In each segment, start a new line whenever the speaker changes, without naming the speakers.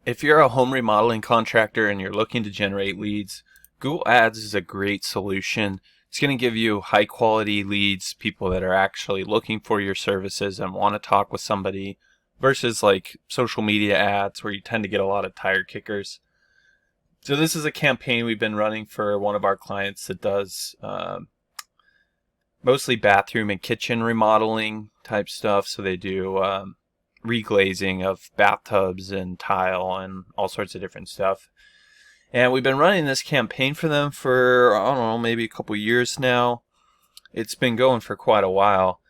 If you're a home remodeling contractor and you're looking to generate leads, Google Ads is a great solution. It's going to give you high quality leads, people that are actually looking for your services and want to talk with somebody, versus like social media ads where you tend to get a lot of tire kickers. So this is a campaign we've been running for one of our clients that does mostly bathroom and kitchen remodeling type stuff. So they do reglazing of bathtubs and tile and all sorts of different stuff. And we've been running this campaign for them for, I don't know, maybe a couple years now. It's been going for quite a while.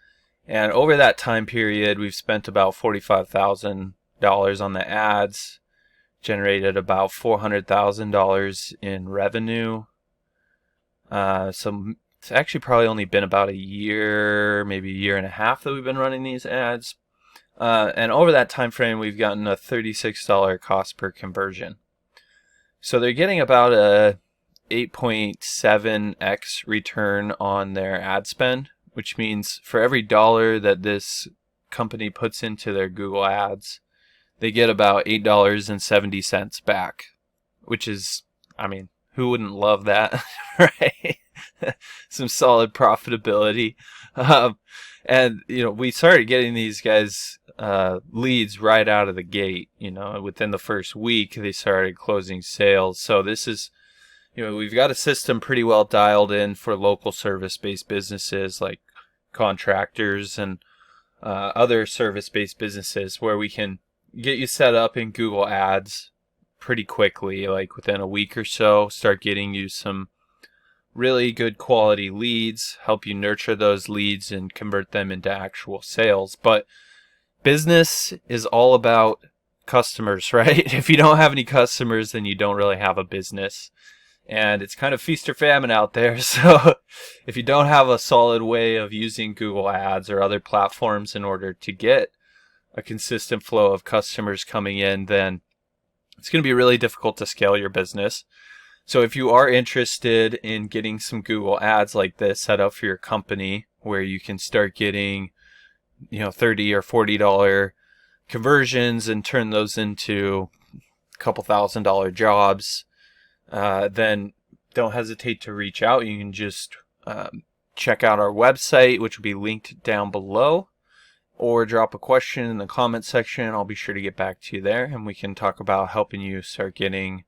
And over that time period, we've spent about $45,000 on the ads, generated about $400,000 in revenue. So it's actually probably only been about a year, maybe a year and a half that we've been running these ads. And over that time frame, we've gotten a $36 cost per conversion. So they're getting about a 8.7x return on their ad spend, which means for every dollar that this company puts into their Google Ads, they get about $8.70 back, which is, I mean, who wouldn't love that, right? Some solid profitability. And, we started getting these guys leads right out of the gate. Within the first week, they started closing sales. So this is, we've got a system pretty well dialed in for local service-based businesses like contractors and other service-based businesses where we can get you set up in Google Ads pretty quickly, like within a week or so, start getting you some really good quality leads, help you nurture those leads and convert them into actual sales. But business is all about customers, right? If you don't have any customers, then you don't really have a business. And it's kind of feast or famine out there. So if you don't have a solid way of using Google Ads or other platforms in order to get a consistent flow of customers coming in, then it's going to be really difficult to scale your business. So if you are interested in getting some Google Ads like this set up for your company, where you can start getting, $30 or $40 conversions and turn those into a couple $1,000 jobs, then don't hesitate to reach out. You can just check out our website, which will be linked down below, or drop a question in the comment section. I'll be sure to get back to you there, and we can talk about helping you start getting,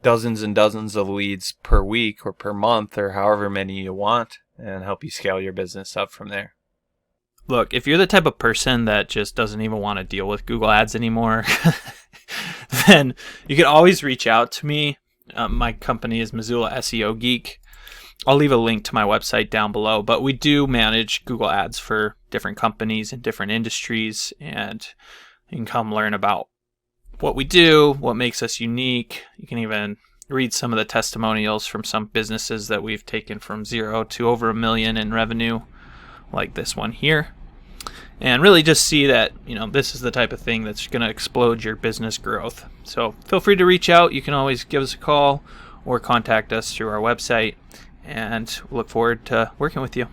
dozens and dozens of leads per week or per month or however many you want, and help you scale your business up from there.
Look, if you're the type of person that just doesn't even want to deal with Google Ads anymore, then you can always reach out to me. My company is Missoula SEO Geek. I'll leave a link to my website down below, but we do manage Google Ads for different companies in different industries, and you can come learn about what we do, what makes us unique. You can even read some of the testimonials from some businesses that we've taken from 0 to over $1 million in revenue, like this one here. And really just see that, this is the type of thing that's going to explode your business growth. So feel free to reach out. You can always give us a call or contact us through our website, and we'll look forward to working with you.